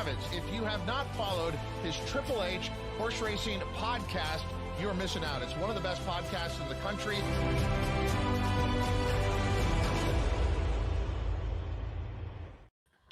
Kravitz. If you have not followed his Triple H Horse Racing podcast, you're missing out. It's one of the best podcasts in the country.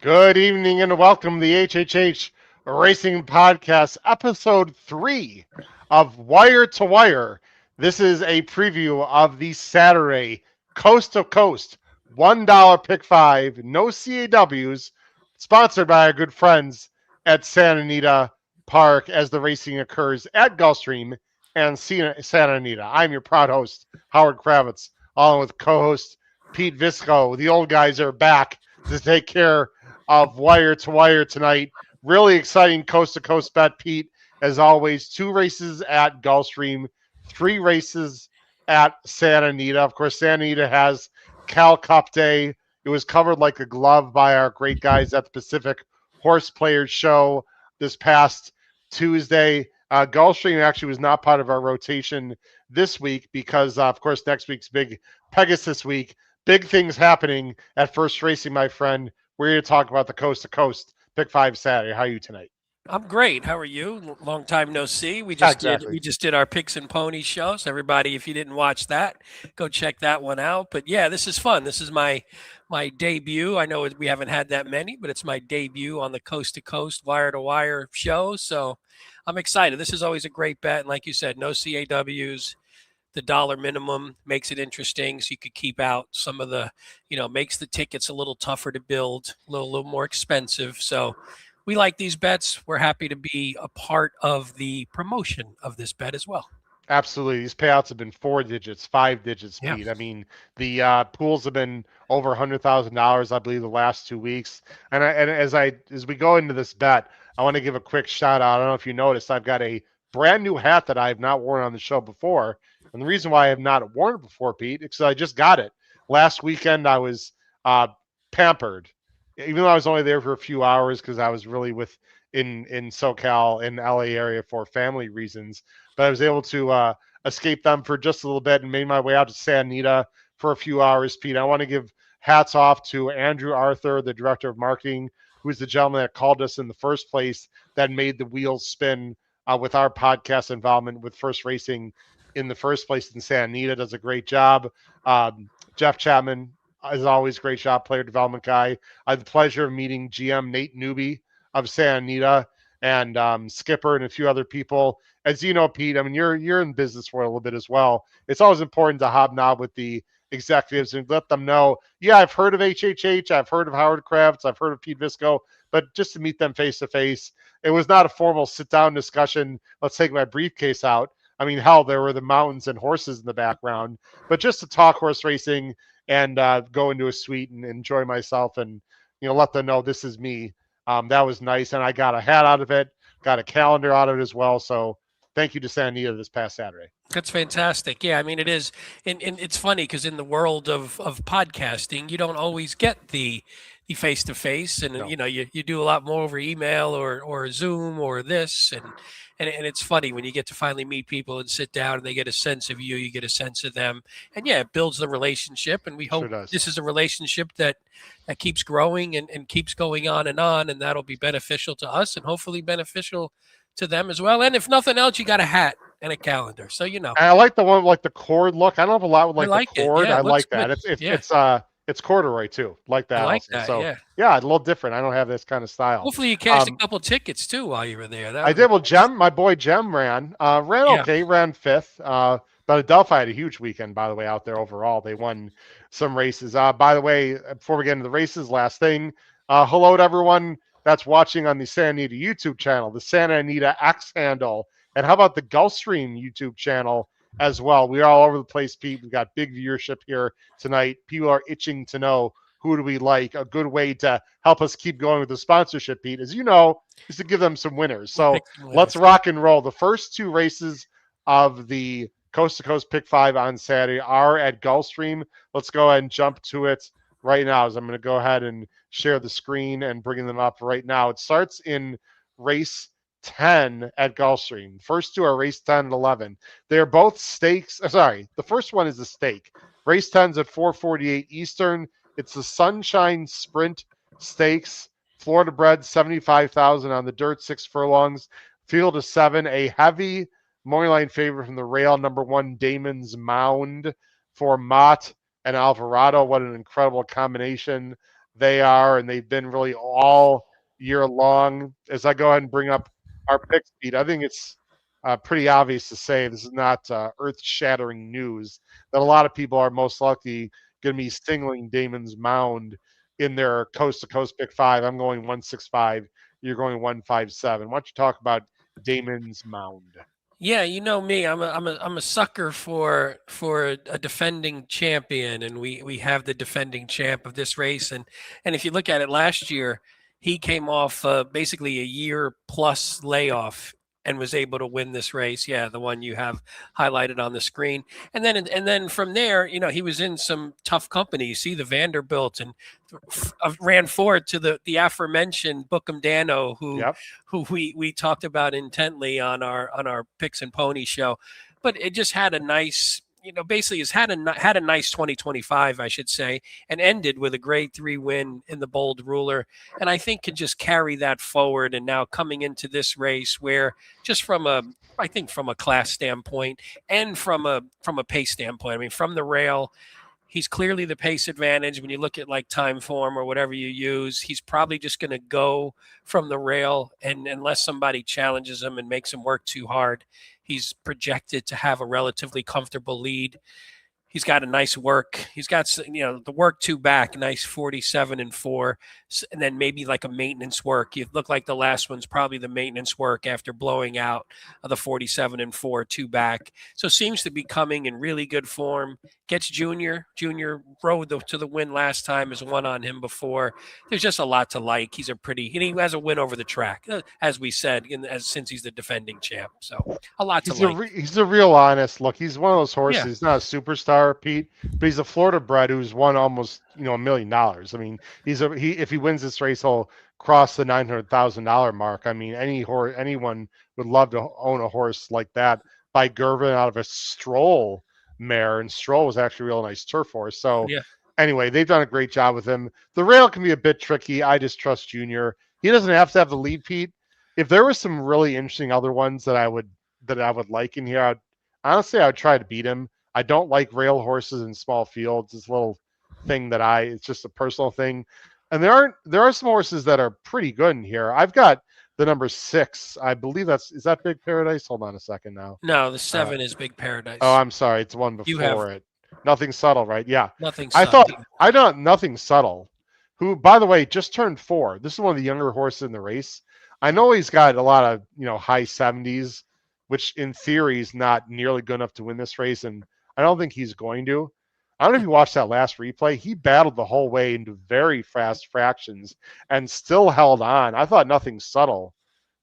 Good evening and welcome to the HHH Racing Podcast, episode 3 of Wire to Wire. This is a preview of the Saturday Coast to Coast $1 Pick 5, no CAWs, sponsored by our good friends at Santa Anita Park as the racing occurs at Gulfstream and Santa Anita. I'm your proud host, Howard Kravitz, along with co-host Pete Visco. The old guys are back to take care of Wire to Wire tonight. Really exciting coast-to-coast bet, Pete. As always, 2 races at Gulfstream, 3 races at Santa Anita. Of course, Santa Anita has Cal Cup Day. It was covered like a glove by our great guys at the Pacific Horse Players Show this past Tuesday. Gulfstream actually was not part of our rotation this week because, of course, next week's big Pegasus week. Big things happening at First Racing, my friend. We're here to talk about the Coast to Coast Pick 5 Saturday. How are you tonight? I'm great. How are you? Long time no see. We just did our Picks and Ponies show. So everybody, if you didn't watch that, go check that one out. But yeah, this is fun. This is my debut. I know we haven't had that many, but it's my debut on the Coast to Coast Wire to Wire show. So I'm excited. This is always a great bet. And like you said, no CAWs. The dollar minimum makes it interesting, so you could keep out some of the, makes the tickets a little tougher to build, a little more expensive. So we like these bets. We're happy to be a part of the promotion of this bet as well. Absolutely. These payouts have been 4 digits, 5 digits, Pete. Yeah. I mean, the pools have been over $100,000, I believe, the last 2 weeks. And as we go into this bet, I want to give a quick shout out. I don't know if you noticed, I've got a brand new hat that I have not worn on the show before. And the reason why I have not worn it before, Pete, is because I just got it. Last weekend, I was pampered. Even though I was only there for a few hours because I was really in SoCal, in the LA area for family reasons. But I was able to escape them for just a little bit and made my way out to Santa Anita for a few hours, Pete. I want to give hats off to Andrew Arthur, the director of marketing, who's the gentleman that called us in the first place that made the wheels spin with our podcast involvement with First Racing in the first place in Santa Anita. Does a great job. Jeff Chapman, as always, great job, player development guy. I had the pleasure of meeting GM Nate Newby of Santa Anita and Skipper and a few other people. As you know, Pete, I mean, you're in business for a little bit as well. It's always important to hobnob with the executives and let them know, yeah, I've heard of HHH, I've heard of Howard Kravitz, I've heard of Pete Visco, but just to meet them face to face. It was not a formal sit-down discussion. Let's take my briefcase out. I mean, hell, there were the mountains and horses in the background, but just to talk horse racing and go into a suite and enjoy myself and, let them know this is me. That was nice. And I got a hat out of it, got a calendar out of it as well. So thank you to Santa Anita this past Saturday. That's fantastic. Yeah, I mean, it is. And it's funny because in the world of podcasting, you don't always get the face-to-face. And, No. You do a lot more over email or Zoom or this. And it's funny when you get to finally meet people and sit down and they get a sense of you get a sense of them. And yeah, it builds the relationship. And we hope this is a relationship that keeps growing and keeps going on. And that'll be beneficial to us and hopefully beneficial to them as well. And if nothing else, you got a hat and a calendar. So, I like the one like the cord look. I don't have a lot with like the cord. I like that. It's corduroy too. Like that. I like also. that. So, yeah, a little different. I don't have this kind of style. Hopefully you cashed a couple tickets too while you were there. I did. Well, my boy Jem ran okay, ran 5th. But Adelphi had a huge weekend, by the way, out there overall. They won some races. By the way, before we get into the races, last thing, hello to everyone that's watching on the Santa Anita YouTube channel, the Santa Anita X handle. And how about the Gulfstream YouTube channel as well? We are all over the place, Pete. We've got big viewership here tonight. People are itching to know who do we like. A good way to help us keep going with the sponsorship, Pete, as you know, is to give them some winners. So let's rock and roll. The first 2 races of the Coast to Coast Pick 5 on Saturday are at Gulfstream. Let's go ahead and jump to it right now. As I'm going to go ahead and share the screen and bring them up right now. It starts in race 10 at Gulfstream. First 2 are race 10 and 11. They're both stakes. Sorry, the first one is a stake. Race 10's at 448 Eastern. It's the Sunshine Sprint Stakes. Florida bred, 75,000 on the dirt, 6 furlongs. Field of 7, a heavy morning line favorite from the rail, number 1, Damon's Mound for Mott and Alvarado. What an incredible combination they are, and they've been really all year long. As I go ahead and bring up our pick speed, I think it's pretty obvious to say this is not earth-shattering news that a lot of people are most likely going to be singling Damon's Mound in their coast-to-coast pick 5. I'm going 165. You're going 157. Why don't you talk about Damon's Mound? Yeah, you know me. I'm a sucker for a defending champion, and we have the defending champ of this race. And if you look at it last year, he came off basically a year plus layoff and was able to win this race. Yeah, the one you have highlighted on the screen. And then from there, you know, he was in some tough company. You see the Vanderbilt and ran forward to the aforementioned Bookham Dano, who we talked about intently on our Picks and Pony show. But it just had a nice, you know, basically has had a nice 2025, I should say, and ended with a grade 3 win in the Bold Ruler. And I think could just carry that forward. And now coming into this race where just from a class standpoint and from a pace standpoint, I mean, from the rail, he's clearly the pace advantage. When you look at like time form or whatever you use, he's probably just going to go from the rail. And unless somebody challenges him and makes him work too hard, he's projected to have a relatively comfortable lead. He's got a nice work. He's got, you know, the work 2 back, nice 47 and 4, and then maybe like a maintenance work. You look like the last one's probably the maintenance work after blowing out of the 47 and 4 2 back. So seems to be coming in really good form. Gets Junior rode to the win last time, has won on him before. There's just a lot to like. He has a win over the track, as we said, since he's the defending champ. So a lot to like. He's a real honest look. He's one of those horses. Yeah. He's not a superstar, Pete, but he's a Florida bred who's won almost $1 million. I mean, if he wins this race, he'll cross the $900,000 mark. I mean, anyone would love to own a horse like that by Gervin out of a Stroll mare, and Stroll was actually a real nice turf horse. So anyway, they've done a great job with him. The rail can be a bit tricky. I just trust Junior. He doesn't have to have the lead, Pete. If there were some really interesting other ones that I would like in here, I would try to beat him. I don't like rail horses in small fields. It's a little thing it's just a personal thing. And there are some horses that are pretty good in here. I've got the number 6. I believe is that Big Paradise? Hold on a second now. No, the 7 is Big Paradise. Oh, I'm sorry. It's one before it. Nothing Subtle, right? Yeah. Nothing Subtle. I thought Nothing Subtle, who, by the way, just turned 4. This is one of the younger horses in the race. I know he's got a lot of, high 70s, which in theory is not nearly good enough to win this race. And I don't think he's going to. I don't know if you watched that last replay. He battled the whole way into very fast fractions and still held on. I thought Nothing Subtle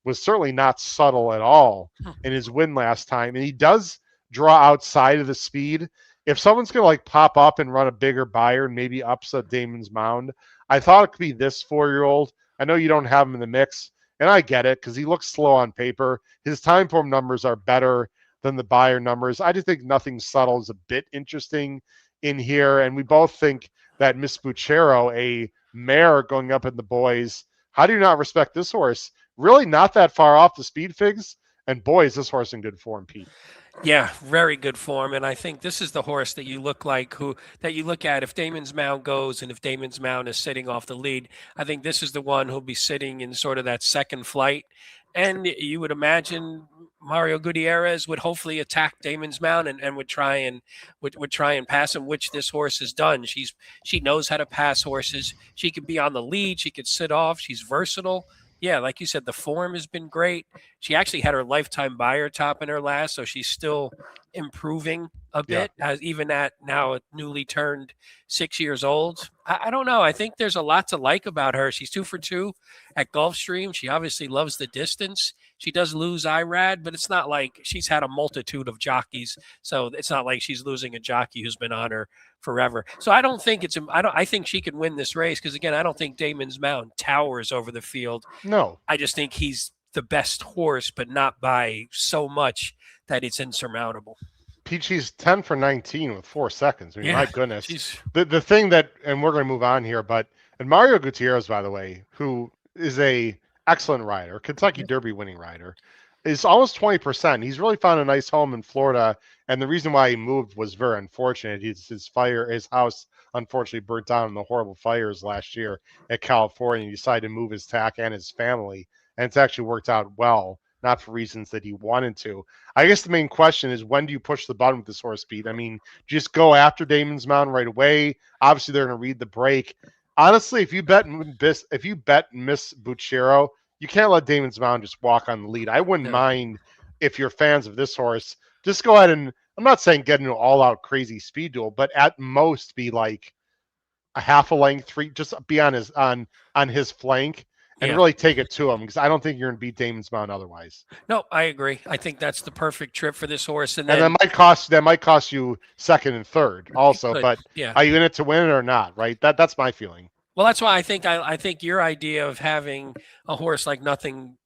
was certainly not subtle at all in his win last time. And he does draw outside of the speed. If someone's going to pop up and run a bigger buyer and maybe upset Damon's Mound, I thought it could be this 4-year-old. I know you don't have him in the mix, and I get it because he looks slow on paper. His time form numbers are better than the buyer numbers. I just think Nothing Subtle is a bit interesting in here, and we both think that Miss Buchero, a mare going up in the boys, how do you not respect this horse? Really not that far off the speed figs, and boy, is this horse in good form, Pete. Yeah, very good form, and I think this is the horse that you look at if Damon's Mound goes, and if Damon's Mound is sitting off the lead. I think this is the one who'll be sitting in sort of that second flight, and you would imagine Mario Gutierrez would hopefully attack Damon's Mound and would try and pass him, which this horse has done. She knows how to pass horses. She could be on the lead. She could sit off. She's versatile. Yeah, like you said, the form has been great. She actually had her lifetime buyer top in her last, so she's still improving a bit, even at now a newly turned 6 years old. I don't know. I think there's a lot to like about her. She's 2 for 2 at Gulfstream. She obviously loves the distance. She does lose IRAD, but it's not like she's had a multitude of jockeys, so it's not like she's losing a jockey who's been on her forever. So I don't think I think she can win this race because, again, I don't think Damon's Mound towers over the field. No. I just think he's the best horse, but not by so much that it's insurmountable. Peachy's 10 for 19 with 4 seconds. I mean, my goodness. The thing that, and we're going to move on here, and Mario Gutierrez, by the way, who is a excellent rider, Kentucky Derby winning rider, is almost 20%. He's really found a nice home in Florida, and the reason why he moved was very unfortunate. His house unfortunately burnt down in the horrible fires last year at California. He decided to move his tack and his family, and it's actually worked out well, not for reasons that he wanted to. I guess the main question is, when do you push the button with this horse, Pete? I mean, just go after Damon's Mountain right away. Obviously, they're going to read the break. Honestly, if you bet Miss Buchero, you can't let Damon's Mountain just walk on the lead. I wouldn't mind if you're fans of this horse, just go ahead and, I'm not saying get into an all-out crazy speed duel, but at most be like a half a length, just be on his flank and really take it to him, because I don't think you're going to beat Damon's Mountain otherwise. No, I agree. I think that's the perfect trip for this horse, and that might cost you second and third also. But are you in it to win it or not? Right. That's my feeling. Well, that's why I think your idea of having a horse like nothing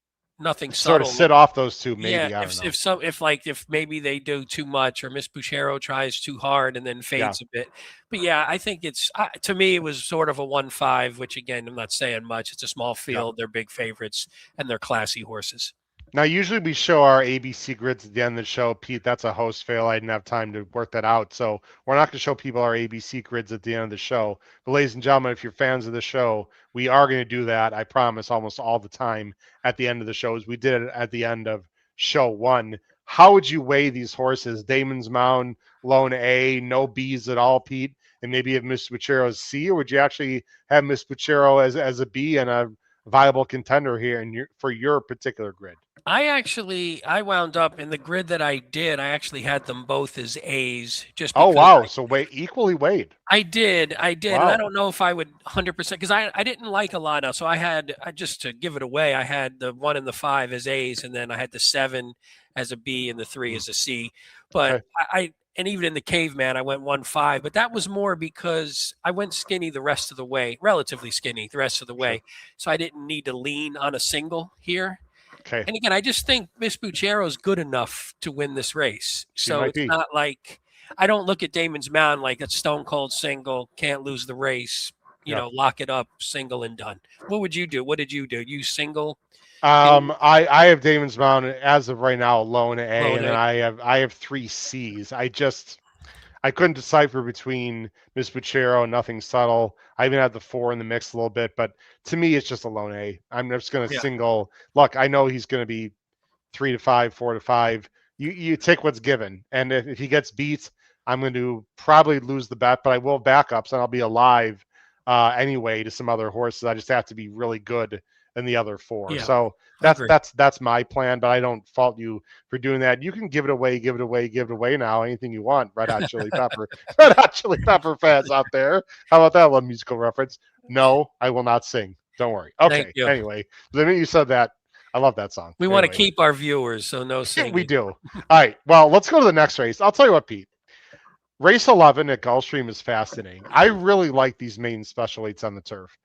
subtle, sort of sit off those two, maybe. Yeah, if maybe they do too much, or Miss Buchero tries too hard and then fades a bit. But yeah, I think it's to me it was sort of a 1-5, which again I'm not saying much. It's a small field. They're big favorites and they're classy horses. Now, usually we show our ABC grids at the end of the show. Pete, that's a host fail. I didn't have time to work that out. So we're not going to show people our ABC grids at the end of the show. But ladies and gentlemen, if you're fans of the show, we are going to do that, I promise, almost all the time at the end of the shows. We did it at the end of show 1. How would you weigh these horses? Damon's Mountain, lone A, no Bs at all, Pete? And maybe have Miss Buchero as C, or would you actually have Miss Buchero as a B and a viable contender here for your particular grid? I wound up in the grid that I did. I actually had them both as A's. Just so equally weighed. I did, wow. And I don't know if I would 100% because I didn't like a lot of. So I just to give it away, I had the 1 and the 5 as A's, and then I had the 7 as a B and the 3 as a C. But and even in the Caveman, I went 1-5, but that was more because I went skinny the rest of the way, relatively skinny the rest of the way. So I didn't need to lean on a single here. Okay. And again, I just think Miss Buchero is good enough to win this race. So it's not like I don't look at Damon's Mountain like a stone cold single, can't lose the race, you know, lock it up, single and done. What would you do? What did you do? You single? I have Damon's Mountain as of right now, lone A, and then I have 3 C's. I couldn't decipher between Miss Buchero and Nothing Subtle. I even had the 4 in the mix a little bit, but to me, it's just a lone A. I'm just going to single. Look, I know he's going to be 3-5, 4-5. You take what's given, and if he gets beat, I'm going to probably lose the bet, but I will backups, and I'll be alive anyway to some other horses. I just have to be really good in the other 4. Yeah, so that's my plan, but I don't fault you for doing that. You can give it away now. Anything you want. Red Hot Chili Pepper. Red Hot Chili Pepper fans out there. How about that little musical reference? No, I will not sing. Don't worry. Okay. Anyway, the minute you said that, I love that song. We want to keep our viewers, so no singing. We do. All right. Well, let's go to the next race. I'll tell you what, Pete. Race 11 at Gulfstream is fascinating. I really like these main special weights on the turf.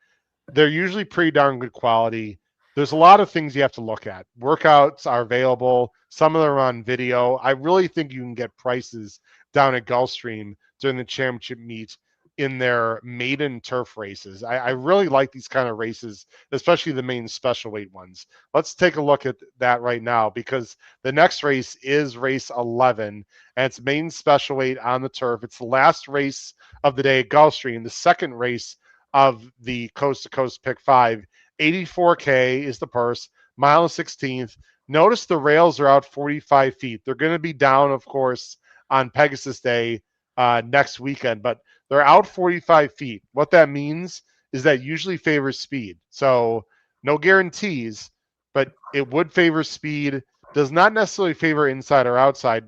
They're usually pretty darn good quality. There's a lot of things you have to look at. Workouts are available. Some of them are on video. I really think you can get prices down at Gulfstream during the championship meet in their maiden turf races. I really like these kind of races, especially the main special weight ones. Let's take a look at that right now, because the next race is race 11, and it's main special weight on the turf. It's the last race of the day at Gulfstream, the second race of the Coast to Coast Pick 5. 84K is the purse, mile 16th. Notice the rails are out 45 feet. They're going to be down, of course, on Pegasus Day next weekend, but they're out 45 feet. What that means is that usually favors speed. So no guarantees, but it would favor speed. Does not necessarily favor inside or outside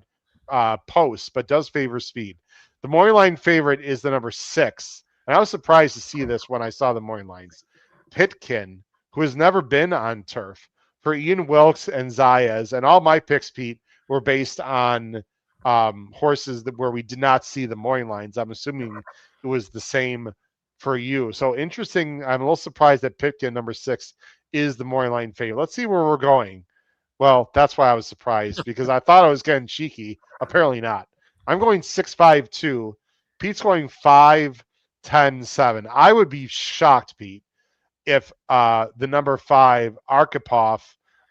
posts, but does favor speed. The morning line favorite is the number 6. And I was surprised to see this when I saw the morning lines. Pitkin, who has never been on turf, for Ian Wilkes and Zayas, and all my picks, Pete, were based on horses where we did not see the morning lines. I'm assuming it was the same for you. So interesting. I'm a little surprised that Pitkin, number 6, is the morning line favorite. Let's see where we're going. Well, that's why I was surprised, because I thought I was getting cheeky. Apparently not. I'm going 6-5-2. Pete's going 5-10-7. I would be shocked, Pete, if the number 5 Arkhipov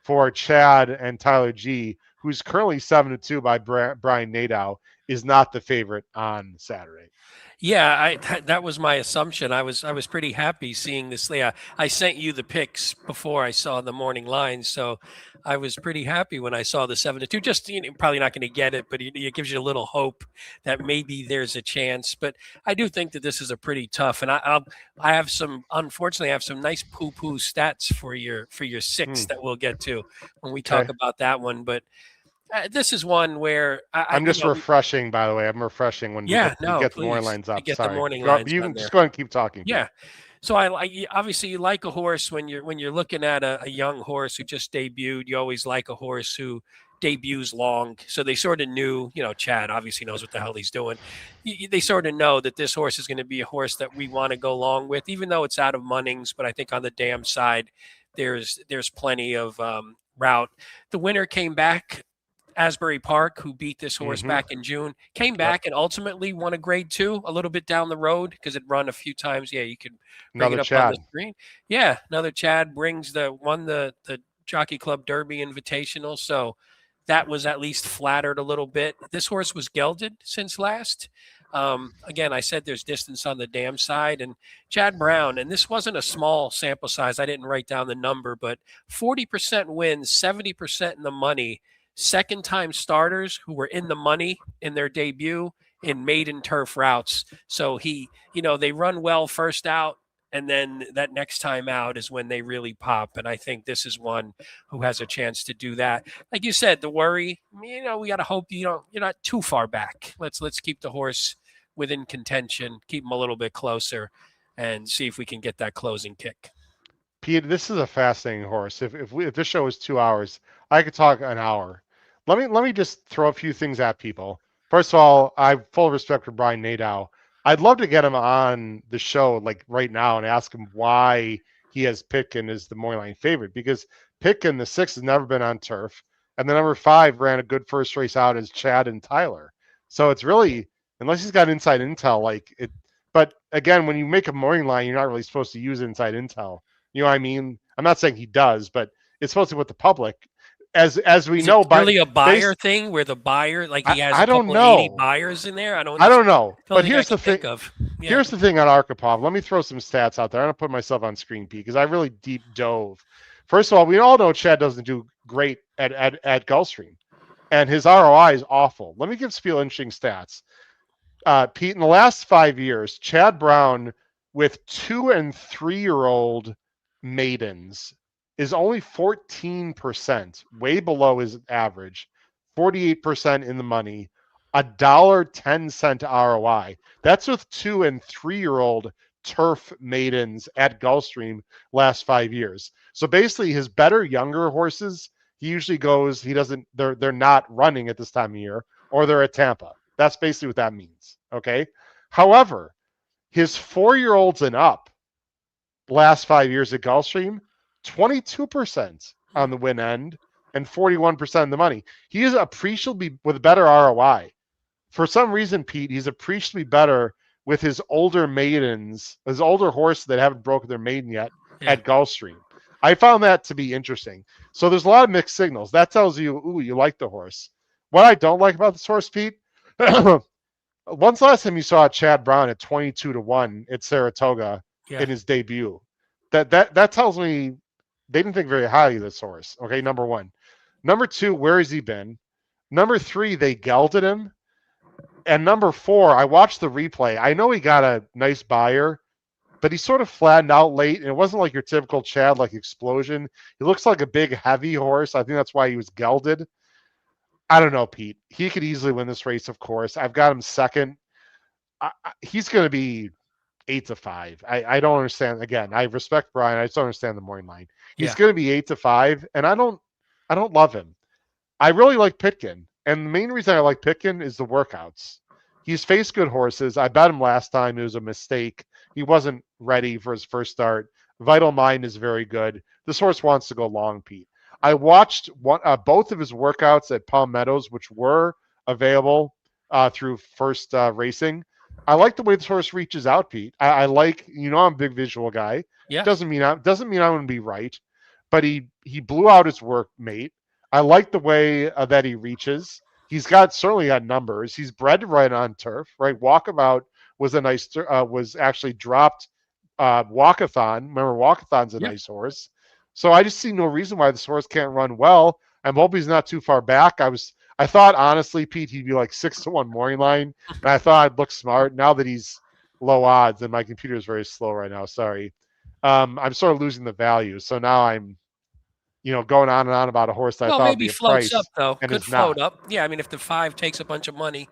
for Chad and Tyler G, who's currently 7-2 by Brian Nadeau, is not the favorite on Saturday. Yeah, that was my assumption. I was pretty happy seeing this. Yeah, I sent you the picks before I saw the morning lines, so I was pretty happy when I saw the 7-2. Just probably not going to get it, but it gives you a little hope that maybe there's a chance. But I do think that this is a pretty tough, and I have some, unfortunately, I have some nice poo-poo stats for your 6 that we'll get to when we talk about that one. But this is one where I'm just refreshing, by the way. I'm refreshing when we get the morning lines up. Get Sorry. the morning lines. You can just go ahead and keep talking. Yeah. So obviously you like a horse when you're looking at a young horse who just debuted. You always like a horse who debuts long. So they sort of knew, Chad obviously knows what the hell he's doing. They sort of know that this horse is going to be a horse that we want to go long with, even though it's out of Munnings. But I think on the dam side, there's plenty of route. The winner came back. Asbury Park, who beat this horse back in June, came back and ultimately won a grade 2 a little bit down the road because it run a few times. Yeah, you could bring it up on the screen. Yeah, another Chad won the Jockey Club Derby Invitational. So that was at least flattered a little bit. This horse was gelded since last. Again, I said there's distance on the dam side, and Chad Brown, and this wasn't a small sample size. I didn't write down the number, but 40% wins, 70% in the money. Second-time starters who were in the money in their debut in maiden turf routes. So they run well first out, and then that next time out is when they really pop. And I think this is one who has a chance to do that. Like you said, the worry, we got to hope you're not too far back. Let's keep the horse within contention, keep him a little bit closer, and see if we can get that closing kick. Pete, this is a fascinating horse. If this show was 2 hours, I could talk an hour. Let me just throw a few things at people. First of all, I have full respect for Brian Nadeau. I'd love to get him on the show like right now and ask him why he has Pitkin as the morning line favorite, because Pitkin, the 6, has never been on turf, and the number 5 ran a good first race out as Chad and Tyler. So it's really, unless he's got inside intel, like it. But again, when you make a morning line, you're not really supposed to use inside intel. You know what I mean? I'm not saying he does, but it's supposed to be with the public. As we know, by really a buyer thing where the buyer, like he has I don't know 80 buyers in there. I don't know. But here's the thing. Here's the thing on Arkhipov. Let me throw some stats out there. I'm gonna put myself on screen, Pete, because I really deep dove. First of all, we all know Chad doesn't do great at Gulfstream, and his ROI is awful. Let me give Spiel interesting stats. Pete, in the last 5 years, Chad Brown with 2- and 3-year-old maidens is only 14%, way below his average, 48% in the money, $1.10 ROI. That's with 2- and 3-year-old turf maidens at Gulfstream last 5 years. So basically his better younger horses, he usually goes, they're not running at this time of year, or they're at Tampa. That's basically what that means. Okay. However, his 4-year-olds and up last 5 years at Gulfstream, 22% on the win end and 41% of the money. He is appreciably with better ROI. For some reason, Pete, he's appreciably better with his older maidens, his older horses that haven't broken their maiden yet at Gulfstream. I found that to be interesting. So there's a lot of mixed signals. That tells you, ooh, you like the horse. What I don't like about this horse, Pete, when's the last time you saw Chad Brown at 22-1 at Saratoga in his debut? That tells me they didn't think very highly of this horse. Okay, number one. Number two, where has he been? Number three, they gelded him. And number four, I watched the replay. I know he got a nice buyer, but he sort of flattened out late, and it wasn't like your typical Chad, like explosion. He looks like a big, heavy horse. I think that's why he was gelded. I don't know, Pete. He could easily win this race, of course. I've got him second. He's going to be 8-5. I don't understand. Again, I respect Brian. I just don't understand the morning line. He's going to be 8-5, and I don't love him. I really like Pitkin, and the main reason I like Pitkin is the workouts. He's faced good horses. I bet him last time. It was a mistake. He wasn't ready for his first start. Vital Mind is very good. This horse wants to go long, Pete. I watched both of his workouts at Palm Meadows, which were available through First Racing. I like the way this horse reaches out, Pete. I like, I'm a big visual guy. Yeah. Doesn't mean I'm going to be right, but he blew out his workmate. I like the way that he reaches. He's certainly got numbers. He's bred right on turf, right? Walkabout was was actually dropped. Walkathon. Remember, Walkathon's a nice horse. So I just see no reason why this horse can't run well. I'm hoping he's not too far back. I thought honestly, Pete, he'd be like 6-1 morning line, and I thought I'd look smart. Now that he's low odds, and my computer is very slow right now. Sorry, I'm sort of losing the value. So now I'm, going on and on about a horse that I thought would be a floats price, up though. and Could it's float not. up. Yeah, I mean, if the 5 takes a bunch of money,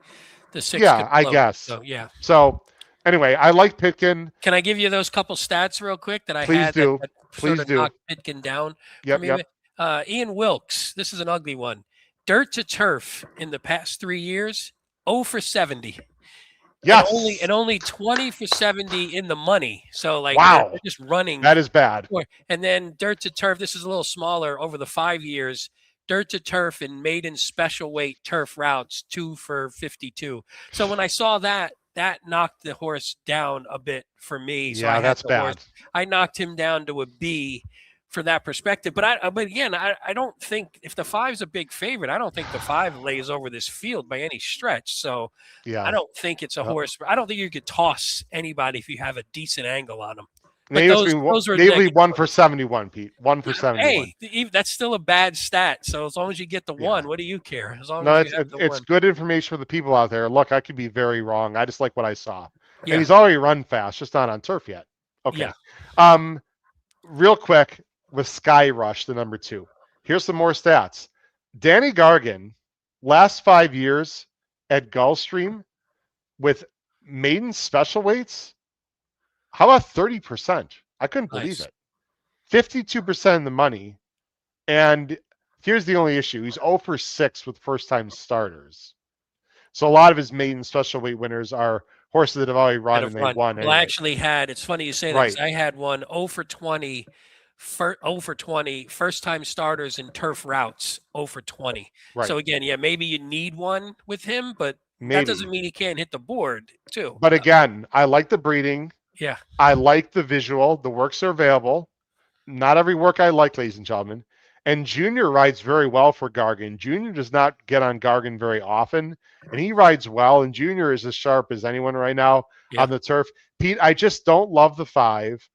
the 6. Yeah, could I float. guess. So yeah. So anyway, I like Pitkin. Can I give you those couple stats real quick that I Please had? do. That Please sort of do. knocked Pitkin down. Yep. Ian Wilkes. This is an ugly one. Dirt to turf in the past 3 years, 0 for 70. Yes. And only 20 for 70 in the money. So like, wow, they're just running. That is bad. And then dirt to turf. This is a little smaller over the 5 years. Dirt to turf and maiden special weight turf routes, 2 for 52. So when I saw that knocked the horse down a bit for me. So that's bad. I knocked him down to a B for that perspective. But again, I don't think if the 5's a big favorite, I don't think the 5 lays over this field by any stretch. So I don't think it's a horse. I don't think you could toss anybody if you have a decent angle on them. They be 1 for 71, Pete. 1 for 71. Hey, that's still a bad stat. So as long as you get the 1, what do you care? As long as it's good information for the people out there. Look, I could be very wrong. I just like what I saw. Yeah. And he's already run fast, just not on turf yet. Okay. Yeah. Real quick with Sky Rush, the number 2. Here's some more stats. Danny Gargan, last 5 years at Gulfstream with maiden special weights. How about 30%? I couldn't believe it. 52% in the money. And here's the only issue. He's 0 for 6 with first-time starters. So a lot of his maiden special weight winners are horses that have already run and they won. Well, I actually had, it's funny you say that, because I had one 0 for 20, 0 for 20, first-time starters in turf routes, 0 for 20. Right. So again, maybe you need one with him, but that doesn't mean he can't hit the board too. But again, I like the breeding. Yeah. I like the visual. The works are available. Not every work I like, ladies and gentlemen. And Junior rides very well for Gargan. Junior does not get on Gargan very often, and he rides well. And Junior is as sharp as anyone right now on the turf. Pete, I just don't love the 5,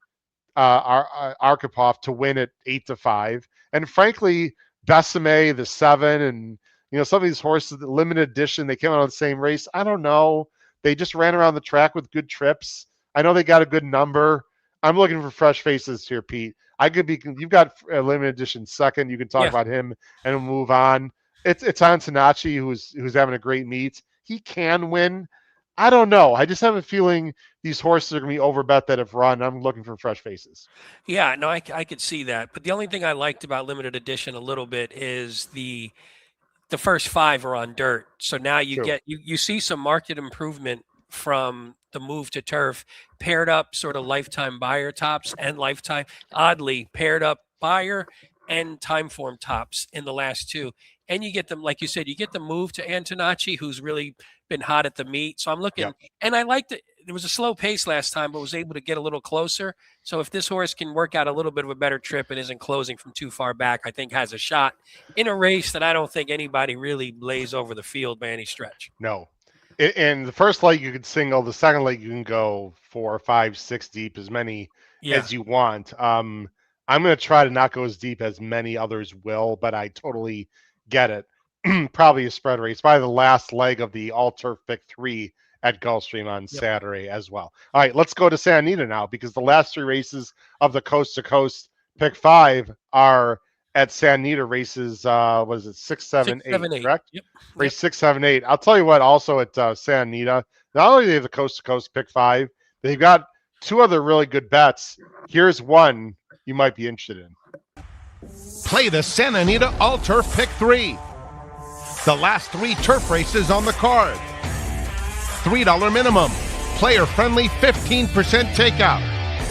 Arkhipov, to win at 8-5. And frankly, Besame, the 7, and some of these horses, the limited edition, they came out on the same race. I don't know. They just ran around the track with good trips. I know they got a good number. I'm looking for fresh faces here, Pete. You've got a limited edition second. You can talk about him and we'll move on. It's Antonacci who's having a great meet. He can win. I don't know. I just have a feeling these horses are going to be overbet that have run. I'm looking for fresh faces. Yeah, no, I could see that. But the only thing I liked about limited edition a little bit is the first 5 are on dirt. So now you see some market improvement from the move to turf, paired up sort of lifetime buyer tops and lifetime, oddly paired up buyer and time form tops in the last 2. And you get them, like you said, you get the move to Antonacci, who's really been hot at the meet. So I'm looking, and I liked it. There was a slow pace last time, but was able to get a little closer. So if this horse can work out a little bit of a better trip and isn't closing from too far back, I think has a shot in a race that I don't think anybody really lays over the field by any stretch. No. In the first leg, you could single. The second leg, you can go 4, 5, 6 deep, as many as you want. I'm going to try to not go as deep as many others will, but I totally get it. Probably a spread race. Probably the last leg of the all-turf pick 3 at Gulfstream on Saturday as well. All right, let's go to Santa Anita now, because the last 3 races of the coast-to-coast pick 5 are at Santa Anita races, was it 6, 7, 8, correct? Yep. Race 6, 7, 8. I'll tell you what, also at Santa Anita, not only do they have the coast-to-coast pick 5, they've got 2 other really good bets. Here's one you might be interested in. Play the Santa Anita All-Turf Pick 3. The last 3 turf races on the card. $3 minimum. Player-friendly 15% takeout.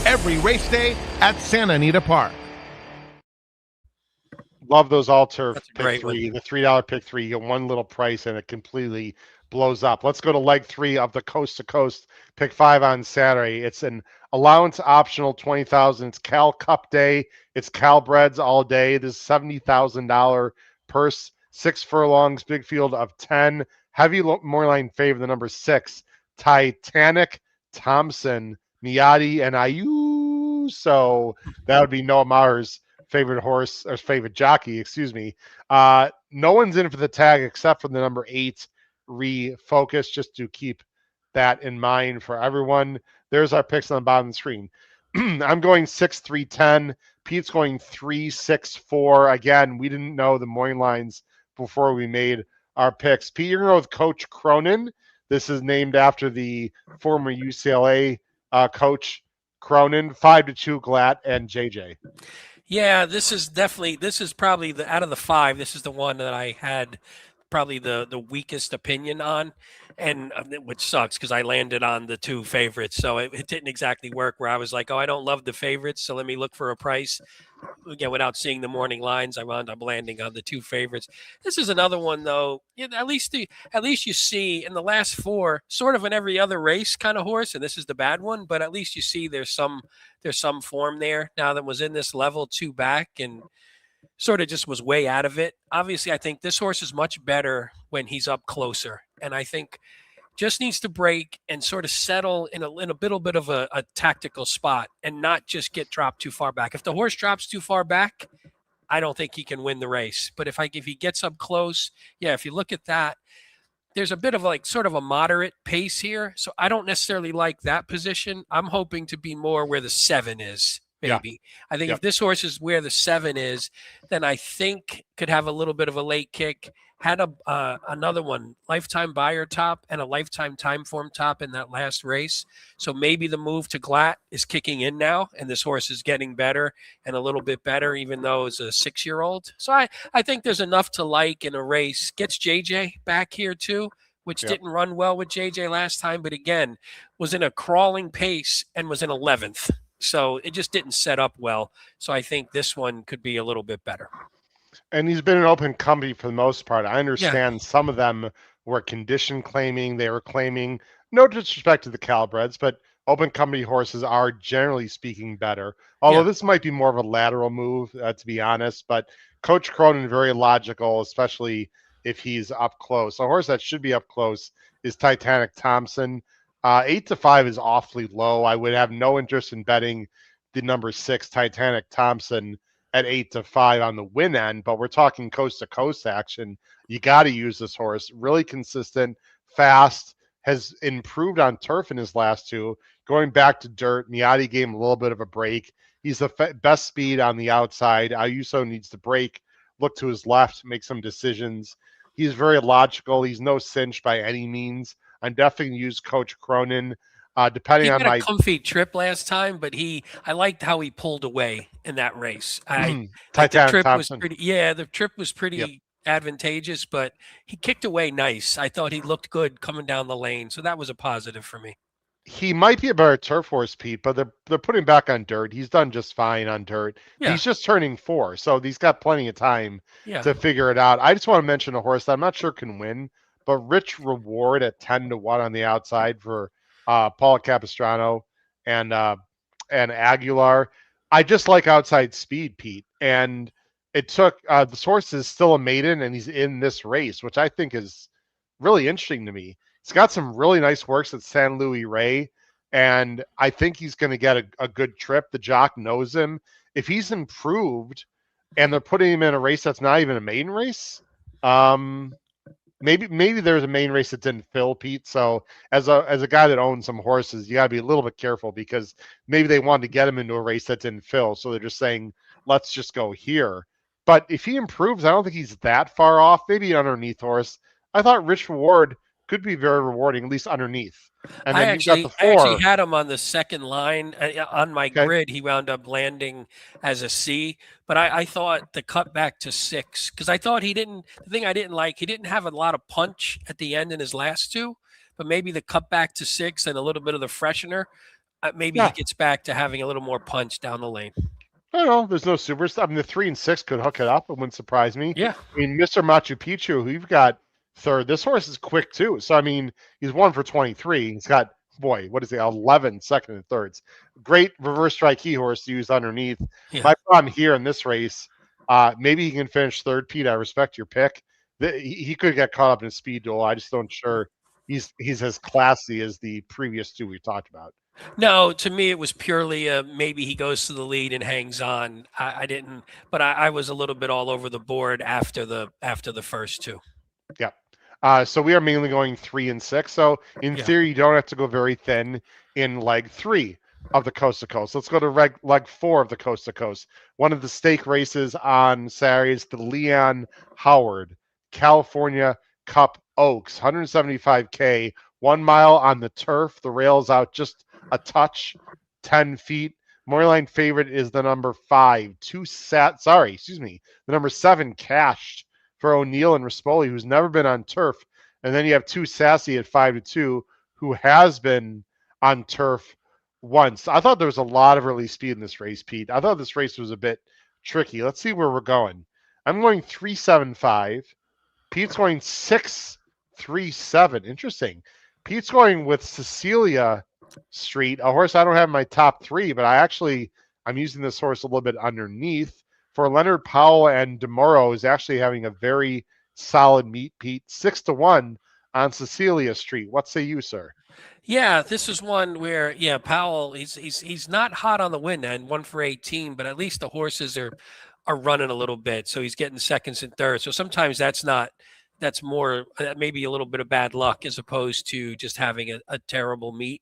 Every race day at Santa Anita Park. Love those all-turf pick 3. One. The $3 pick 3, you get one little price and it completely blows up. Let's go to leg 3 of the Coast to Coast Pick 5 on Saturday. It's an allowance optional 20,000. It's Cal Cup Day. It's Cal Breads all day. This is $70,000 purse. 6 furlongs, big field of 10. Heavy morning favor the number 6, Titanic Thompson, Miati, and Ayu. So that would be Noah Maher's favorite horse, or favorite jockey, excuse me. No one's in for the tag except for the number 8, Refocus, just to keep that in mind for everyone. There's our picks on the bottom of the screen. I'm going 6, 3, 10. Pete's going 3, 6, 4. Again, we didn't know the morning lines before we made our picks. Pete, you're going to go with Coach Cronin. This is named after the former UCLA coach Cronin. 5-2, Glatt and JJ. Yeah, this is probably out of the 5. This is the one that I had probably the weakest opinion on, and which sucks because I landed on the 2 favorites. So it didn't exactly work where I was like, oh, I don't love the favorites, so let me look for a price. Again, without seeing the morning lines, I wound up landing on the 2 favorites. This is another one, though. At least you see in the last 4, sort of in every other race kind of horse, and this is the bad one. But at least you see there's some form there now that was in this level 2 back and sort of just was way out of it. Obviously, I think this horse is much better when he's up closer, and I think just needs to break and sort of settle in a little bit of a tactical spot and not just get dropped too far back. If the horse drops too far back, I don't think he can win the race. But if he gets up close, yeah, if you look at that, there's a bit of sort of a moderate pace here. So I don't necessarily like that position. I'm hoping to be more where the 7 is. Maybe. Yeah. I think if this horse is where the 7 is, then I think could have a little bit of a late kick. Had another one, lifetime buyer top and a lifetime time form top in that last race. So maybe the move to Glatt is kicking in now, and this horse is getting better and a little bit better, even though it's a 6-year-old. So I think there's enough to like in a race. Gets JJ back here too, which didn't run well with JJ last time, but again, was in a crawling pace and was in 11th. So it just didn't set up well. So I think this one could be a little bit better. And he's been an open company for the most part. I understand some of them were condition claiming. They were claiming, no disrespect to the Calbreds, but open company horses are generally speaking better. Although this might be more of a lateral move, to be honest. But Coach Cronin, very logical, especially if he's up close. A horse that should be up close is Titanic Thompson. 8-5 is awfully low. I would have no interest in betting the number 6, Titanic Thompson, at 8-5 on the win end, but we're talking coast to coast action. You got to use this horse. Really consistent, fast, has improved on turf in his last 2. Going back to dirt, Miati gave him a little bit of a break. He's the best speed on the outside. Ayuso needs to break, look to his left, make some decisions. He's very logical. He's no cinch by any means. I'm definitely going to use Coach Cronin. Depending on my comfy trip last time, but I liked how he pulled away in that race. The trip was pretty advantageous, but he kicked away nice. I thought he looked good coming down the lane, so that was a positive for me. He might be a better turf horse, Pete, but they're putting him back on dirt. He's done just fine on dirt. Yeah. He's just turning 4, so he's got plenty of time to figure it out. I just want to mention a horse that I'm not sure can win, but Rich Reward at 10-1 on the outside for Paul Capistrano and Aguilar. I just like outside speed, Pete. And it took this horse is still a maiden, and he's in this race, which I think is really interesting to me. He's got some really nice works at San Luis Rey, and I think he's going to get a good trip. The jock knows him. If he's improved, and they're putting him in a race that's not even a maiden race, maybe there's a main race that didn't fill, Pete. So as a guy that owns some horses, you got to be a little bit careful because maybe they wanted to get him into a race that didn't fill. So they're just saying, let's just go here. But if he improves, I don't think he's that far off. Maybe an underneath horse. I thought Rich Reward could be very rewarding, at least underneath. And then I actually had him on the second line on my grid. He wound up landing as a C, but I thought the cut back to 6 because I thought the thing I didn't like, he didn't have a lot of punch at the end in his last 2, but maybe the cut back to 6 and a little bit of the freshener, maybe he gets back to having a little more punch down the lane. I don't know. There's no super stuff. I mean, the 3 and 6 could hook it up. It wouldn't surprise me. Yeah. I mean, Mr. Machu Picchu, who you've got third. This horse is quick too. So I mean, he's 1 for 23. He's got, boy, what is it, 11 second and thirds. Great reverse strike key horse to use underneath. Yeah. My problem here in this race, maybe he can finish third. Pete, I respect your pick. He could get caught up in a speed duel. I just don't sure he's as classy as the previous two we talked about. No, to me it was purely maybe he goes to the lead and hangs on. I didn't, but I was a little bit all over the board after the first two. Yeah. So we are mainly going 3 and 6. So in theory, you don't have to go very thin in leg 3 of the Coast to Coast. Let's go to leg 4 of the Coast to Coast. One of the stake races on Saturday is the Leon Howard California Cup Oaks, 175K, 1 mile on the turf. The rail's out just a touch, 10 feet. Morning favorite is the number 5. The number 7 cashed for O'Neill and Rispoli, who's never been on turf. And then you have 2 Sassy at 5-2, who has been on turf once. I thought there was a lot of early speed in this race, Pete. I thought this race was a bit tricky. Let's see where we're going. I'm going 3-7-5. Pete's going 6-3-7. Interesting. Pete's going with Cecilia Street, a horse I don't have in my top 3, but I'm using this horse a little bit underneath. For Leonard Powell and DeMoro is actually having a very solid meet, Pete. 6-1 on Cecilia Street. What say you, sir? Yeah, this is one where Powell he's not hot on the win end, 1 for 18, but at least the horses are running a little bit, so he's getting seconds and thirds. So sometimes that's more maybe a little bit of bad luck as opposed to just having a terrible meet.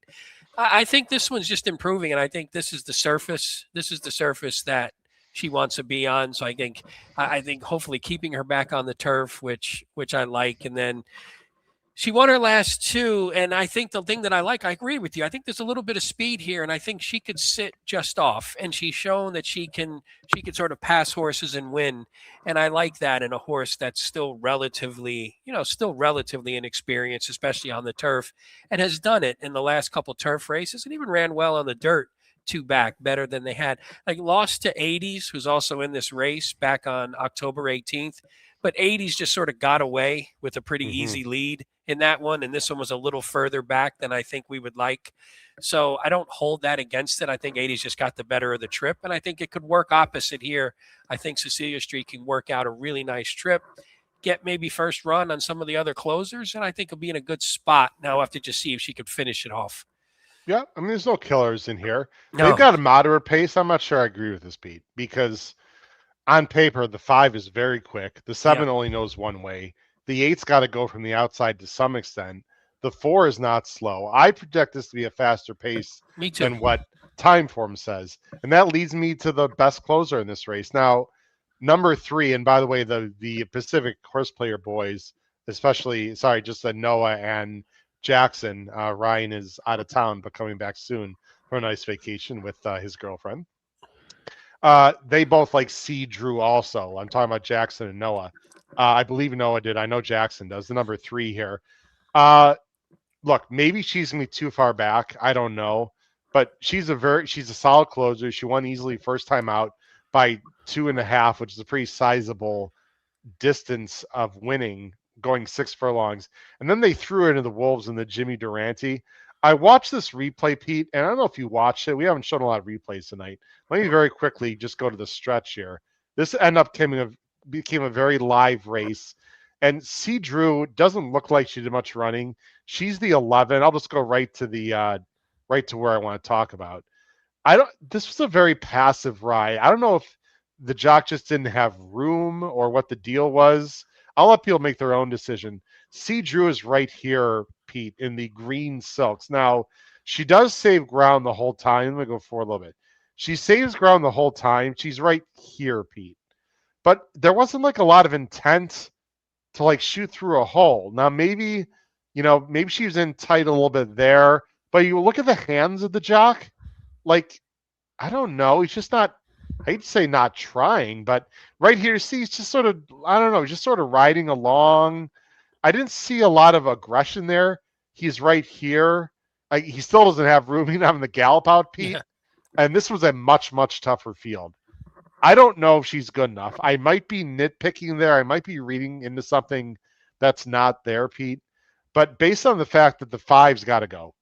I think this one's just improving, and I think this is the surface. This is the surface that she wants to be on. So I think hopefully keeping her back on the turf, which I like. And then she won her last 2. And I think the thing that I like, I agree with you. I think there's a little bit of speed here, and I think she could sit just off, and she's shown that she can sort of pass horses and win. And I like that in a horse that's still relatively inexperienced, especially on the turf, and has done it in the last couple turf races and even ran well on the dirt. 2 back, better than they had. Like lost to 80s, who's also in this race back on October 18th. But 80s just sort of got away with a pretty easy lead in that one. And this one was a little further back than I think we would like. So I don't hold that against it. I think 80s just got the better of the trip. And I think it could work opposite here. I think Cecilia Street can work out a really nice trip, get maybe first run on some of the other closers. And I think it'll be in a good spot. Now I have to just see if she could finish it off. Yeah, I mean, there's no killers in here. No. They've got a moderate pace. I'm not sure I agree with this, Pete, because on paper, the 5 is very quick. The 7 only knows one way. The 8's got to go from the outside to some extent. The 4 is not slow. I project this to be a faster pace than what Timeform says. And that leads me to the best closer in this race. Now, number 3, and by the way, the Pacific Horse Player boys, especially, just Noah and Jackson. Ryan is out of town, but coming back soon for a nice vacation with his girlfriend. They both like C Drew also. I'm talking about Jackson and Noah. I believe Noah did. I know Jackson does. The number 3 here. Look, maybe she's going to be too far back. I don't know. But she's a solid closer. She won easily first time out by 2.5, which is a pretty sizable distance of winning, going 6 furlongs. And then they threw her into the Wolves and the Jimmy Durante. I watched this replay, Pete, and I don't know if you watched it. We haven't shown a lot of replays tonight. Let me very quickly just go to the stretch here. This became a very live race. And C. Drew doesn't look like she did much running. She's the 11. I'll just go right to where I want to talk about. This was a very passive ride. I don't know if the jock just didn't have room or what the deal was. I'll let people make their own decision. C. Drew is right here, Pete, in the green silks. Now, she does save ground the whole time. Let me go forward a little bit. She saves ground the whole time. She's right here, Pete. But there wasn't like a lot of intent to like shoot through a hole. Now, maybe she was in tight a little bit there. But you look at the hands of the jock, like, I don't know. He's just not, I hate to say not trying, but right here, see, he's just sort of, I don't know, just sort of riding along. I didn't see a lot of aggression there. He's right here. He still doesn't have room. He's having the gallop out, Pete. Yeah. And this was a much, much tougher field. I don't know if she's good enough. I might be nitpicking there. I might be reading into something that's not there, Pete. But based on the fact that the 5's got to go,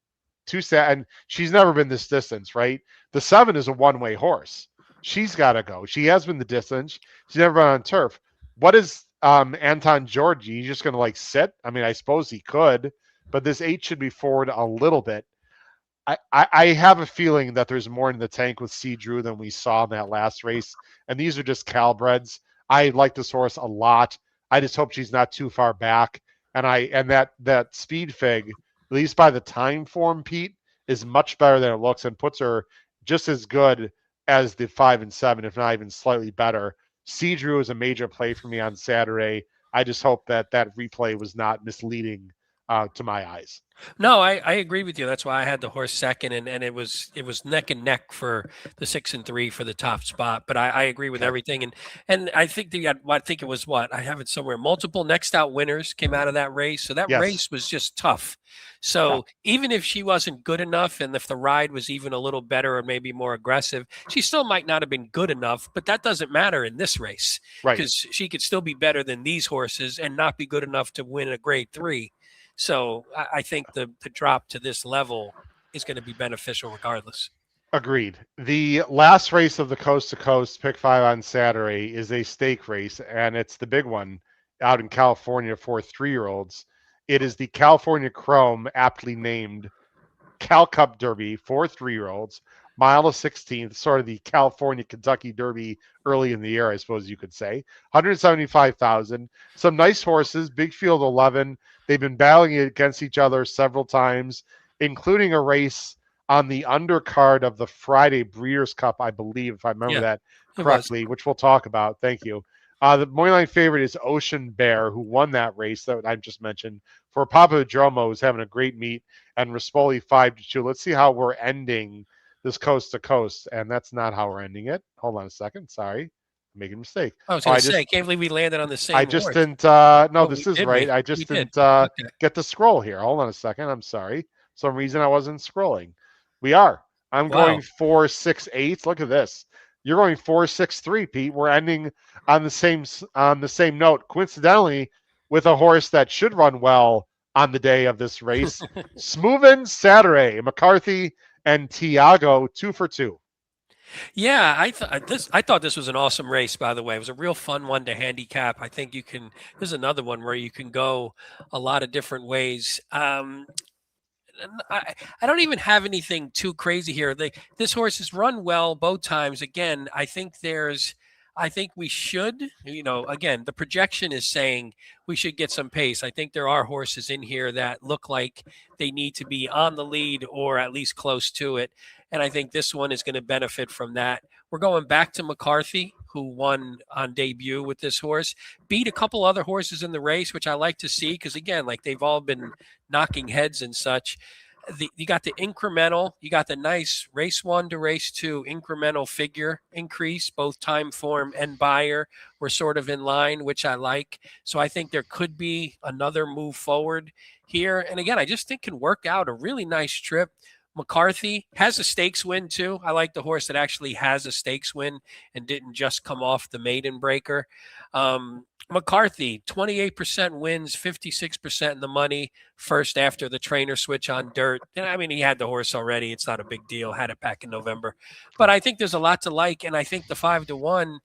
and she's never been this distance, right? The 7 is a one-way horse. She's got to go. She has been the distance. She's never been on turf. What is Anton Georgi? He's just going to like sit? I mean, I suppose he could, but this 8 should be forward a little bit. I have a feeling that there's more in the tank with C. Drew than we saw in that last race. And these are just Calbreds. I like this horse a lot. I just hope she's not too far back. And that speed fig, at least by the time form, Pete, is much better than it looks and puts her just as good as the 5 and 7, if not even slightly better. C. Drew is a major play for me on Saturday. I just hope that replay was not misleading to my eyes. No, I agree with you. That's why I had the horse second, and it was neck and neck for the 6 and 3 for the top spot. But I agree with everything, and I think I think it was I have it somewhere. Multiple next out winners came out of that race, so that race was just tough. So even if she wasn't good enough, and if the ride was even a little better or maybe more aggressive, she still might not have been good enough. But that doesn't matter in this race, because she could still be better than these horses and not be good enough to win a Grade 3. So I think the drop to this level is going to be beneficial regardless. Agreed. The last race of the Coast to Coast Pick 5 on Saturday is a stake race, and it's the big one out in California for 3-year-olds. It is the California Chrome, aptly named Cal Cup Derby for 3-year-olds. Mile of 16th, sort of the California Kentucky Derby early in the year, I suppose you could say. 175,000. Some nice horses, big field 11. They've been battling against each other several times, including a race on the undercard of the Friday Breeders' Cup, I believe, if I remember that correctly, which we'll talk about. Thank you. The money line favorite is Ocean Bear, who won that race that I just mentioned. For Papadromo, who's having a great meet, and Rispoli 5-2. Let's see how we're ending this Coast to Coast, and that's not how we're ending it. Hold on a second. Sorry. I'm making a mistake. I was going to say, I can't believe we landed on the same I just horse. didn't, no, this is right. I just didn't get the scroll here. Hold on a second. I'm sorry. Some reason I wasn't scrolling. We are. I'm going 4-6-8. Look at this. You're going 4-6-3, Pete. We're ending on the same note. Coincidentally, with a horse that should run well on the day of this race. Smoothin Saturday, McCarthy and Tiago, 2 for 2. Yeah, I thought this was an awesome race, by the way. It was a real fun one to handicap. I think you can, there's another one where you can go a lot of different ways. I don't even have anything too crazy here. This horse has run well both times. Again, I think we should, again, the projection is saying we should get some pace. I think there are horses in here that look like they need to be on the lead or at least close to it. And I think this one is going to benefit from that. We're going back to McCarthy, who won on debut with this horse, beat a couple other horses in the race, which I like to see because, again, like they've all been knocking heads and such. You got the incremental, you got the nice race 1 to race 2 incremental figure increase, both time form and buyer were sort of in line, which I like. So I think there could be another move forward here. And again, I just think can work out a really nice trip. McCarthy has a stakes win too. I like the horse that actually has a stakes win and didn't just come off the maiden breaker. McCarthy, 28% wins, 56% in the money, first after the trainer switch on dirt. And I mean, he had the horse already. It's not a big deal. Had it back in November. But I think there's a lot to like, and I think the 5-1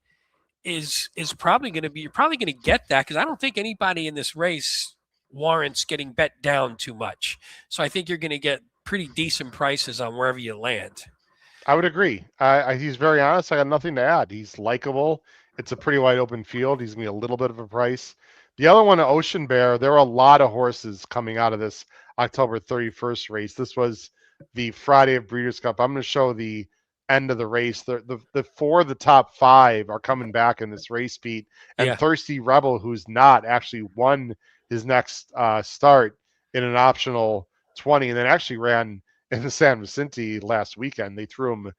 is probably going to be – you're probably going to get that because I don't think anybody in this race warrants getting bet down too much. So I think you're going to get pretty decent prices on wherever you land. I would agree. He's very honest. I got nothing to add. He's likable. It's a pretty wide open field. He's going to be a little bit of a price. The other one, Ocean Bear, there are a lot of horses coming out of this October 31st race. This was the Friday of Breeders' Cup. I'm going to show the end of the race. The 4 of the top 5 are coming back in this race, Pete. And Thirsty Rebel, who's not, actually won his next start in an optional 20 and then actually ran in the San Vicente last weekend. They threw him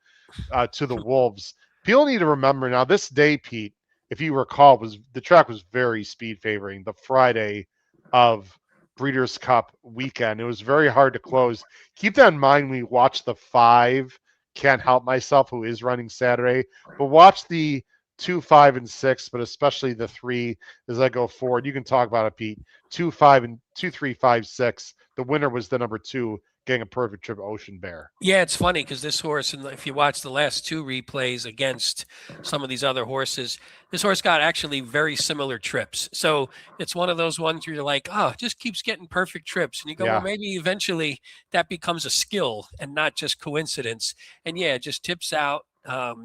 to the Wolves. People need to remember now this day, Pete, if you recall, the track was very speed favoring the Friday of Breeders' Cup weekend. It was very hard to close. Keep that in mind when you watch the 5. Can't help myself, who is running Saturday, but watch the 2, 5, and 6, but especially the 3 as I go forward. You can talk about it, Pete. 2, 5, and 2, 3, 5, 6. The winner was the number 2, getting a perfect trip, Ocean Bear. Yeah, it's funny because this horse, and if you watch the last 2 replays against some of these other horses, this horse got actually very similar trips. So it's one of those ones where you're like, oh, just keeps getting perfect trips. And you go, well, maybe eventually that becomes a skill and not just coincidence. And yeah, it just tips out.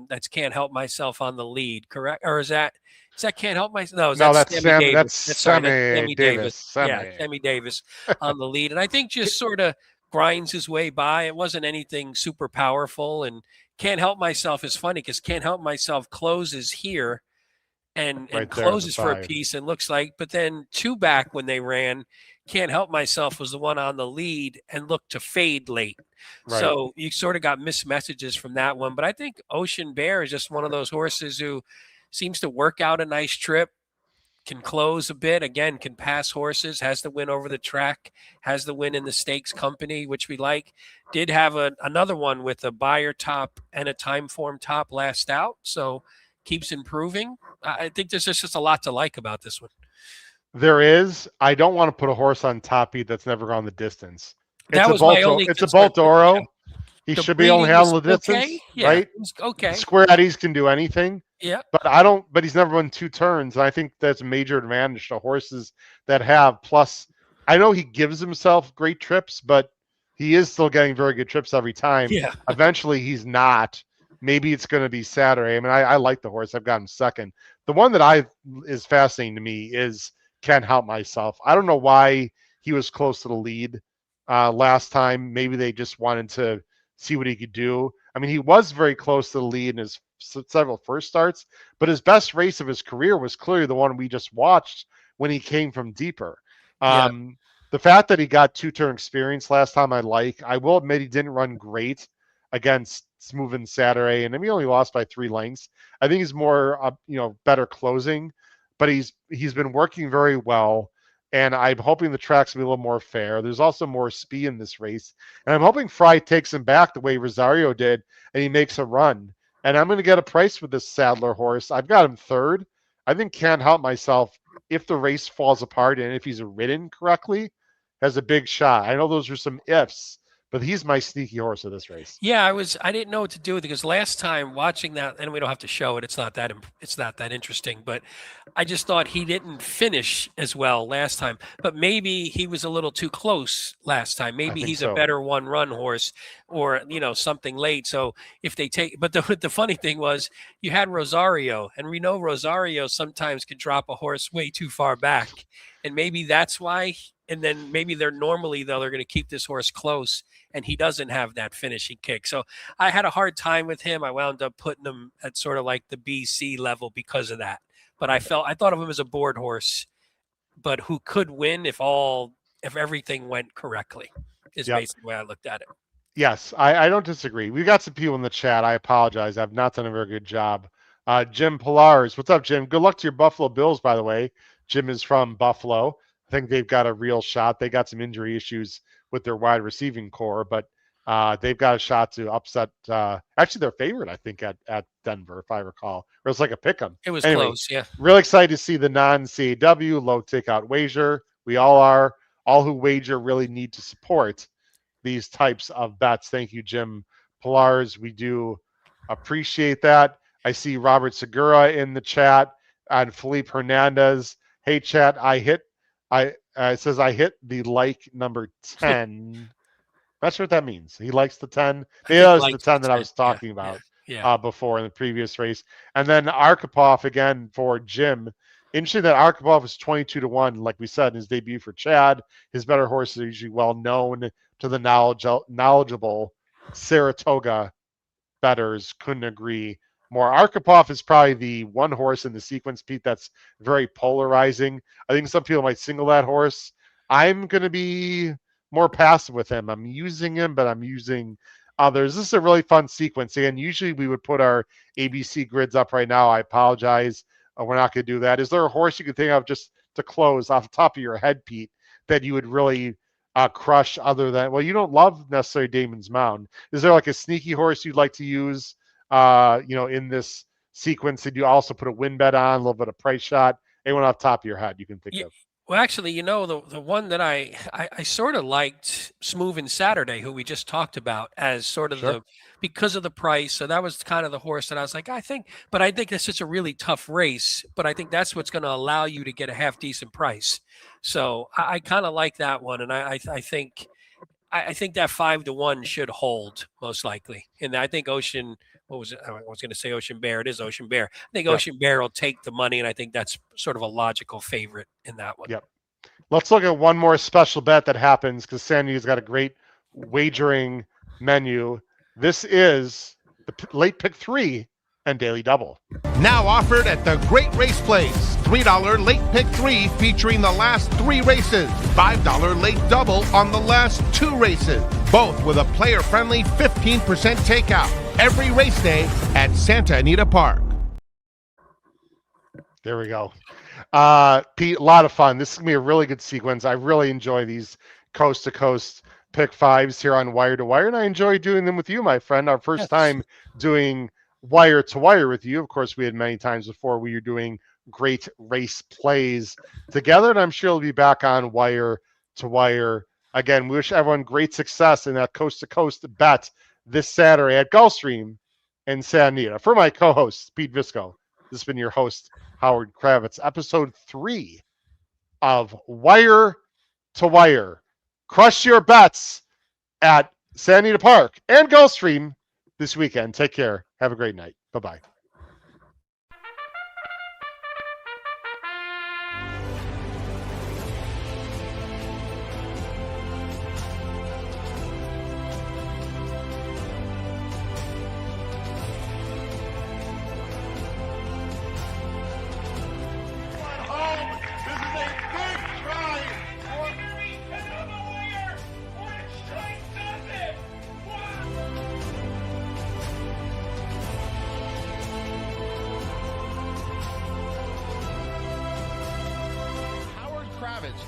That's Can't Help Myself on the lead, correct? Or is that Can't Help Myself? No, that's Sammy Davis. That's Sammy Davis. Yeah, Sammy Davis on the lead. And I think just sort of grinds his way by. It wasn't anything super powerful. And Can't Help Myself is funny because Can't Help Myself closes here and closes for a piece and looks like, but then 2 back when they ran, Can't Help Myself was the one on the lead and looked to fade late. Right. So you sort of got missed messages from that one. But I think Ocean Bear is just one of those horses who seems to work out a nice trip, can close a bit, again, can pass horses, has the win over the track, has the win in the stakes company, which we like. Did have another one with a buyer top and a time form top last out. So keeps improving. I think there's just a lot to like about this one. There is. I don't want to put a horse on top Pete that's never gone the distance. That was my only It's a Baltoro. He should be able to handle the distance, right? Okay. Square Eddies can do anything. Yeah. But he's never won 2 turns. And I think that's a major advantage to horses that have. Plus, I know he gives himself great trips, but he is still getting very good trips every time. Yeah. Eventually, he's not. Maybe it's going to be Saturday. I mean, I like the horse. I've got him second. The one that is fascinating to me is Can't Help Myself. I don't know why he was close to the lead last time. Maybe they just wanted to see what he could do. I mean, he was very close to the lead in his several first starts, but his best race of his career was clearly the one we just watched when he came from deeper. The fact that he got 2-turn experience last time, I like. I will admit he didn't run great against Smooth Saturday, and he only lost by 3 lengths. I think he's more, better closing, but he's been working very well. And I'm hoping the track's will be a little more fair. There's also more speed in this race. And I'm hoping Fry takes him back the way Rosario did, and he makes a run. And I'm going to get a price with this Sadler horse. I've got him third. I think Can't Help Myself, if the race falls apart and if he's ridden correctly, has a big shot. I know those are some ifs, but he's my sneaky horse of this race. Yeah, I didn't know what to do with it because last time watching that, and we don't have to show it. It's not that interesting, but I just thought he didn't finish as well last time. But maybe he was a little too close last time. Maybe he's a better 1-run horse, or something late. So if they take, but the funny thing was you had Rosario, and we know Rosario sometimes can drop a horse way too far back, and maybe that's why. And then maybe they're going to keep this horse close, and he doesn't have that finishing kick. So I had a hard time with him. I wound up putting him at sort of like the BC level because of that. But I thought of him as a board horse, but who could win if everything went correctly is basically the way I looked at it. Yes, I don't disagree. We got some people in the chat. I apologize. I've not done a very good job. Jim Pillars. What's up, Jim? Good luck to your Buffalo Bills, by the way. Jim is from Buffalo. I think they've got a real shot. They got some injury issues with their wide receiving core, but they've got a shot to upset. Actually, their favorite, I think, at Denver, if I recall. Or it's like a pick 'em. It was close, yeah. Really excited to see the non-CAW low takeout wager. We all are. All who wager really need to support these types of bets. Thank you, Jim Pillars. We do appreciate that. I see Robert Segura in the chat and Felipe Hernandez. Hey, chat, it says I hit the like number 10. Not sure what that means. He likes the 10. Yeah, it's the 10 that I was talking about before in the previous race. And then Arkhipov again for Jim. Interesting that Arkhipov is 22-1, like we said, in his debut for Chad. His better horses are usually well known to the knowledgeable Saratoga bettors. Couldn't agree more. Arkhipov is probably the one horse in the sequence, Pete, that's very polarizing. I think some people might single that horse. I'm going to be more passive with him. I'm using him, but I'm using others. This is a really fun sequence. Again, usually we would put our ABC grids up right now. I apologize. We're not going to do that. Is there a horse you could think of just to close off the top of your head, Pete, that you would really crush other than, well, you don't love necessarily Damon's Mound. Is there like a sneaky horse you'd like to use, in this sequence did you also put a win bet on, a little bit of price shot? Anyone off the top of your head you can think of? Well, actually, the one that I sort of liked, Smoove Saturday, who we just talked about, as sort of because of the price. So that was kind of the horse that I was like, I think this is a really tough race, but I think that's what's going to allow you to get a half decent price. So I kind of like that one, and I think that 5-1 should hold most likely. And I think Ocean. What was it? I was going to say Ocean Bear. It is Ocean Bear. I think Ocean Bear will take the money, and I think that's sort of a logical favorite in that one. Yep. Let's look at one more special bet that happens because Sandy's got a great wagering menu. This is the late pick 3 and daily double. Now offered at the Great Race Place. $3 late pick 3 featuring the last 3 races. $5 late double on the last 2 races. Both with a player-friendly 15% takeout. Every race day at Santa Anita Park. There we go. Pete, a lot of fun. This is going to be a really good sequence. I really enjoy these coast-to-coast pick 5s here on Wire to Wire, and I enjoy doing them with you, my friend. Our first time doing Wire to Wire with you. Of course, we had many times before we were doing great race plays together, and I'm sure we'll be back on Wire to Wire. Again, we wish everyone great success in that coast-to-coast bet this Saturday at Gulfstream in Santa Anita. For my co-host, Pete Visco, this has been your host, Howard Kravitz, episode 3 of Wire to Wire. Crush your bets at Santa Anita Park and Gulfstream this weekend. Take care. Have a great night. Bye-bye.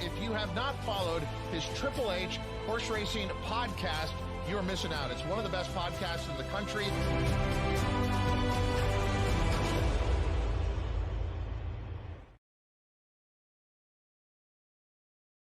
If you have not followed his Triple H Horse Racing podcast, you're missing out. It's one of the best podcasts in the country.